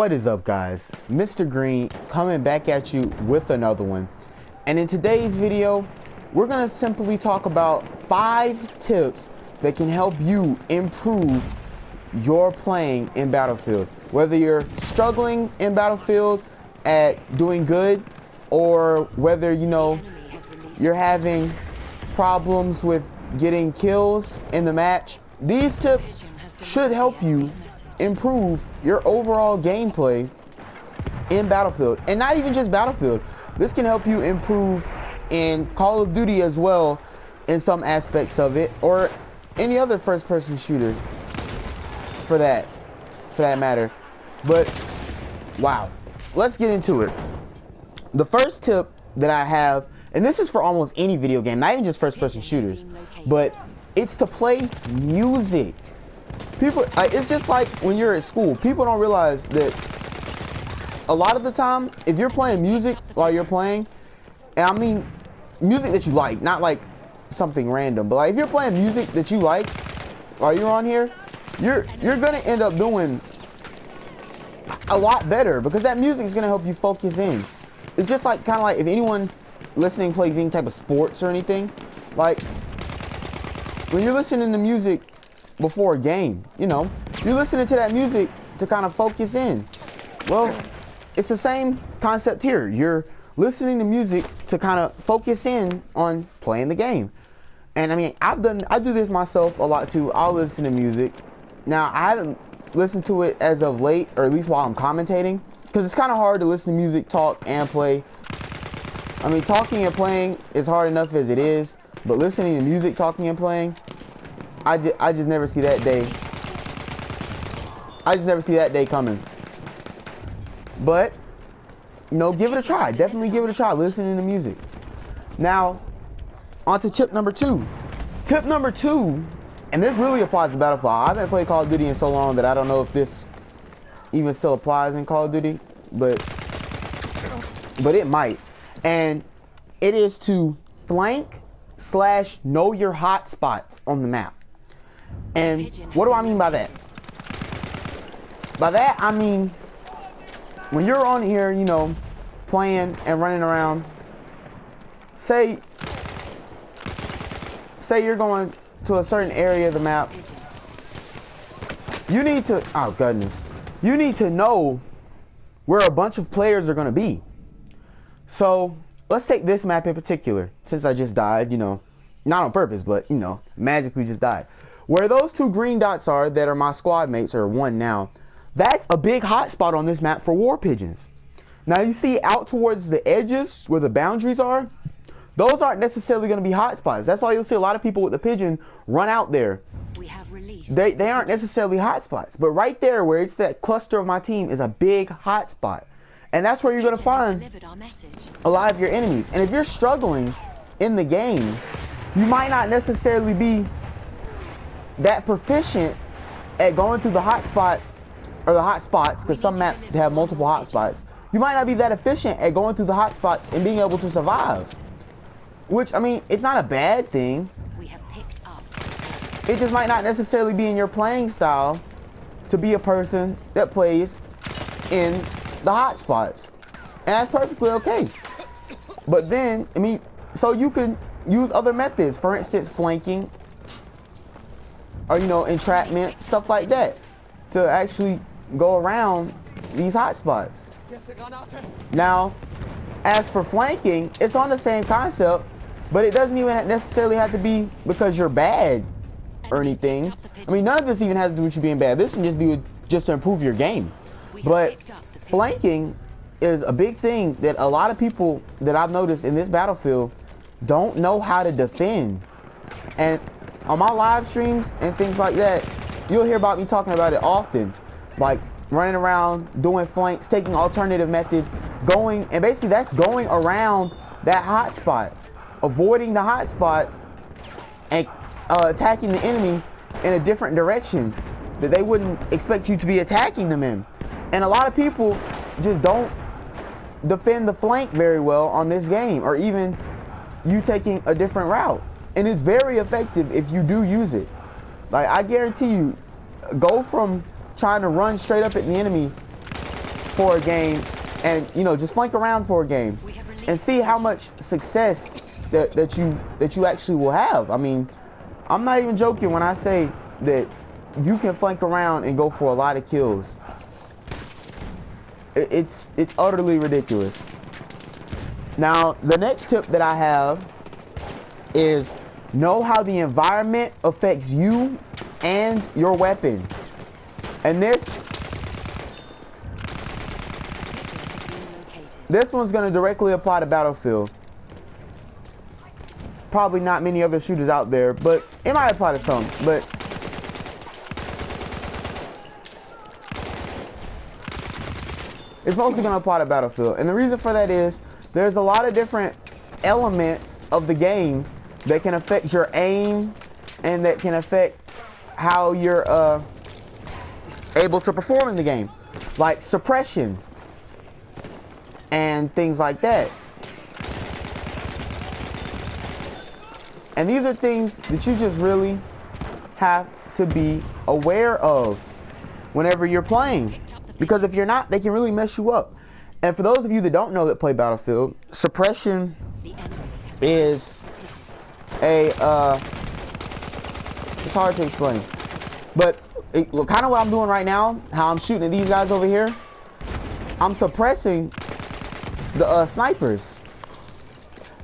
What is up, guys? Mr. Green coming back at you with another one. And in today's video, we're going to simply talk about 5 tips that can help you improve your playing in Battlefield. Whether you're struggling in Battlefield at doing good, or whether, you know, you're having problems with getting kills in the match, these tips should help you improve your overall gameplay in Battlefield. And not even just Battlefield. This can help you improve in Call of Duty as well, in some aspects of it, or any other first-person shooter for that matter. But wow, let's get into it. The first tip that I have, and this is for almost any video game, not even just first-person shooters, but it's to play music. People, it's just like when you're at school. People don't realize that a lot of the time, if you're playing music while you're playing, and I mean music that you like, not like something random, but like if you're playing music that you like while you're on here, you're gonna end up doing a lot better, because that music is gonna help you focus in. It's just like kind of like if anyone listening plays any type of sports or anything, like when you're listening to music before a game, you know, you're listening to that music to kind of focus in. Well, it's the same concept here. You're listening to music to kind of focus in on playing the game. And I mean, I do this myself a lot too. I'll listen to music. Now, I haven't listened to it as of late, or at least while I'm commentating, because it's kind of hard to listen to music, talk, and play. I mean, talking and playing is hard enough as it is, but listening to music, talking, and playing, I just never see that day. I just never see that day coming. But, you know, give it a try. Definitely give it a try, listening to music. Now, on to tip number 2. Tip number 2, and this really applies to Battlefield. I haven't played Call of Duty in so long that I don't know if this even still applies in Call of Duty, but it might. And it is to flank/know your hot spots on the map. And what do I mean by that? By that, I mean, when you're on here, you know, playing and running around, say you're going to a certain area of the map, you need to, oh goodness, you need to know where a bunch of players are going to be. So let's take this map in particular, since I just died, you know, not on purpose, but, you know, magically just died. Where those 2 green dots are that are my squad mates, or 1 now, that's a big hotspot on this map for war pigeons. Now you see out towards the edges where the boundaries are, those aren't necessarily going to be hotspots. That's why you'll see a lot of people with the pigeon run out there. They aren't necessarily hotspots, but right there where it's that cluster of my team is a big hotspot. And that's where you're going to find a lot of your enemies. And if you're struggling in the game, you might not necessarily be that proficient at going through the hotspot, or the hotspots, because some maps have multiple hotspots. You might not be that efficient at going through the hotspots and being able to survive. Which, I mean, it's not a bad thing. It just might not necessarily be in your playing style to be a person that plays in the hotspots. And that's perfectly okay. But then, I mean, so you can use other methods. For instance, flanking, or, you know, entrapment, stuff like that, to actually go around these hotspots. Now, as for flanking, it's on the same concept, but it doesn't even necessarily have to be because you're bad or anything. I mean, none of this even has to do with you being bad. This can just be just to improve your game. But flanking is a big thing that a lot of people that I've noticed in this Battlefield don't know how to defend. And on my live streams and things like that, you'll hear about me talking about it often. Like running around, doing flanks, taking alternative methods, going, and basically that's going around that hotspot, avoiding the hotspot, and attacking the enemy in a different direction that they wouldn't expect you to be attacking them in. And a lot of people just don't defend the flank very well on this game, or even you taking a different route. And it's very effective if you do use it. Like, I guarantee you, go from trying to run straight up at the enemy for a game, and you know, just flank around for a game and see how much success that you actually will have. I mean, I'm not even joking when I say that you can flank around and go for a lot of kills. It's utterly ridiculous. Now, the next tip that I have is know how the environment affects you and your weapon. And this one's going to directly apply to Battlefield. Probably not many other shooters out there, but it might apply to some. But it's mostly going to apply to Battlefield. And the reason for that is there's a lot of different elements of the game that can affect your aim and that can affect how you're able to perform in the game, like suppression and things like that. And these are things that you just really have to be aware of whenever you're playing, because if you're not, they can really mess you up. And for those of you that don't know that play Battlefield, suppression is it's hard to explain, but kind of what I'm doing right now, how I'm shooting at these guys over here, I'm suppressing the snipers.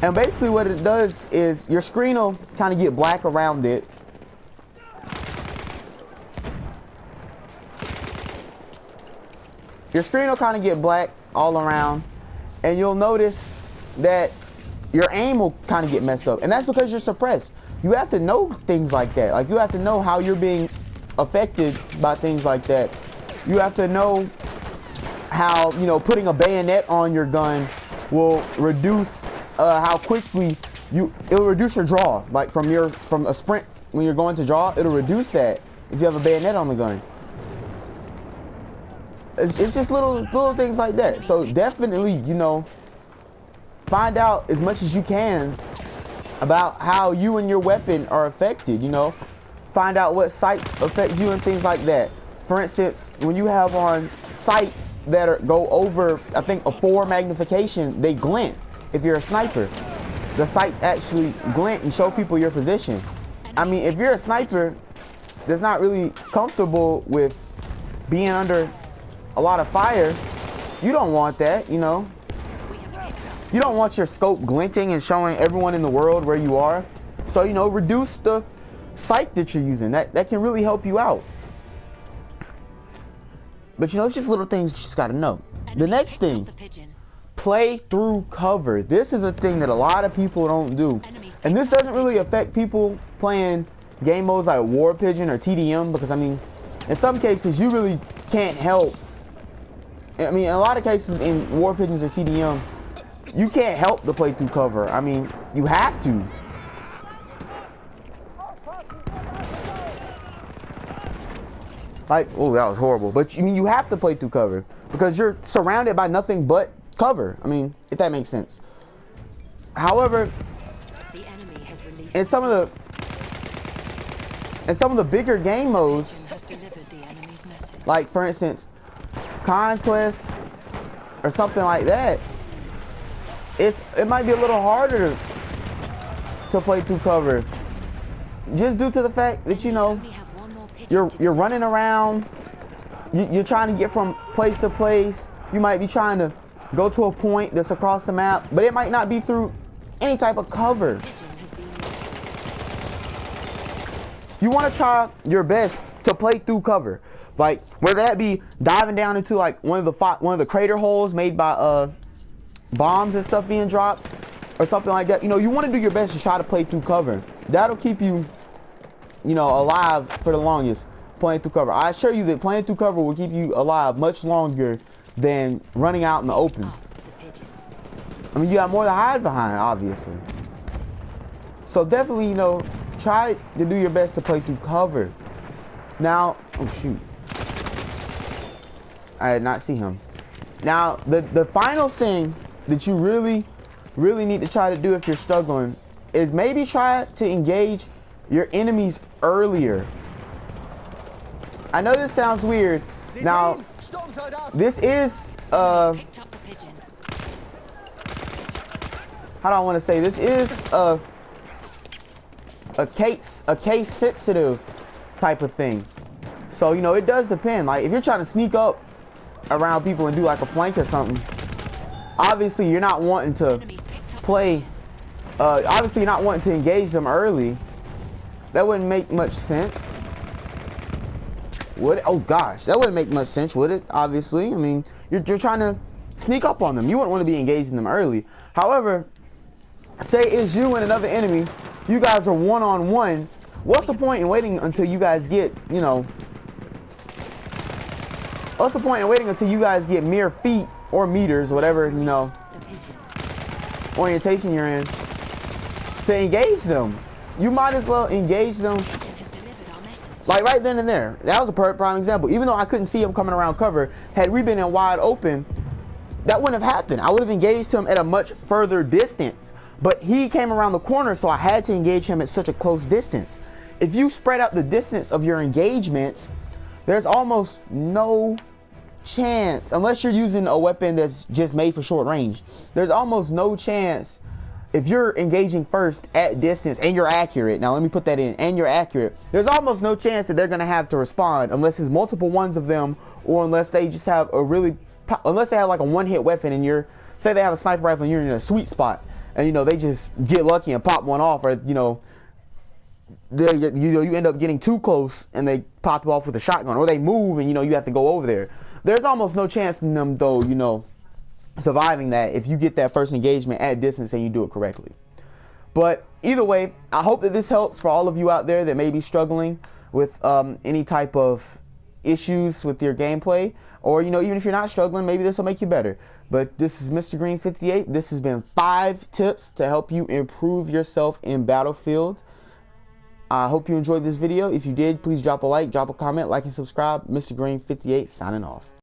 And basically what it does is your screen will kind of get black around it. Your screen will kind of get black all around, and you'll notice that your aim will kind of get messed up. And that's because you're suppressed. You have to know things like that. Like, you have to know how you're being affected by things like that. You have to know how, you know, putting a bayonet on your gun will reduce how quickly it'll reduce your draw. Like from a sprint, when you're going to draw, it'll reduce that if you have a bayonet on the gun. It's just little things like that. So definitely, you know, find out as much as you can about how you and your weapon are affected. You know, find out what sights affect you and things like that. For instance, when you have on sights that go over, I think, a 4 magnification, they glint. If you're a sniper, the sights actually glint and show people your position. I mean, if you're a sniper that's not really comfortable with being under a lot of fire, you don't want that, you know. You don't want your scope glinting and showing everyone in the world where you are. So, you know, reduce the sight that you're using. That can really help you out. But, you know, it's just little things you just gotta know. The next thing, play through cover. This is a thing that a lot of people don't do. And this doesn't really affect people playing game modes like War Pigeon or TDM, because, I mean, in some cases, you really can't help. I mean, in a lot of cases in War Pigeons or TDM, you can't help to play through cover. I mean, you have to. Like, oh, that was horrible. But I mean, you have to play through cover because you're surrounded by nothing but cover. I mean, if that makes sense. However, in some of the bigger game modes, like for instance, Conquest or something like that, it might be a little harder to play through cover, just due to the fact that, you know, you're running around, you're trying to get from place to place. You might be trying to go to a point that's across the map, but it might not be through any type of cover. You want to try your best to play through cover, like whether that be diving down into like one of the crater holes made by bombs and stuff being dropped or something like that. You know, you want to do your best to try to play through cover. That'll keep you, you know, alive for the longest, playing through cover. I assure you that playing through cover will keep you alive much longer than running out in the open. I mean, you got more to hide behind, obviously. So definitely, you know, try to do your best to play through cover. Now, oh shoot, I did not see him. Now, the final thing that you really need to try to do if you're struggling is maybe try to engage your enemies earlier. I know this sounds weird. Now, this is how do I want to say, this is a case sensitive type of thing. So, you know, it does depend. Like, if you're trying to sneak up around people and do like a flank or something, obviously you're not wanting to play, obviously you're not wanting to engage them early. That wouldn't make much sense, would it? Oh gosh, that wouldn't make much sense, would it? Obviously, I mean, you're trying to sneak up on them. You wouldn't want to be engaging them early. However, say it's you and another enemy, you guys are one-on-one. What's the point in waiting until you guys get, you know, what's the point in waiting until you guys get mere feet or meters, whatever, you know, orientation you're in, to engage them? You might as well engage them like right then and there. That was a prime example. Even though I couldn't see him coming around cover, had we been in wide open, that wouldn't have happened. I would have engaged him at a much further distance. But he came around the corner, so I had to engage him at such a close distance. If you spread out the distance of your engagements, there's almost no chance, unless you're using a weapon that's just made for short range, there's almost no chance, if you're engaging first at distance and you're accurate, now let me put that in, and you're accurate, there's almost no chance that they're going to have to respond unless it's multiple ones of them, or unless they just have a really, unless they have like a one-hit weapon and you're, say they have a sniper rifle and you're in a sweet spot, and you know, they just get lucky and pop one off, or you know, you end up getting too close and they pop off with a shotgun, or they move and you know, you have to go over there. There's almost no chance in them, though, you know, surviving that if you get that first engagement at distance and you do it correctly. But either way, I hope that this helps for all of you out there that may be struggling with any type of issues with your gameplay, or you know, even if you're not struggling, maybe this will make you better. But this is Mr. Green 58. This has been 5 tips to help you improve yourself in Battlefield. I hope you enjoyed this video. If you did, please drop a like, drop a comment, like and subscribe. Mr. Green 58 signing off.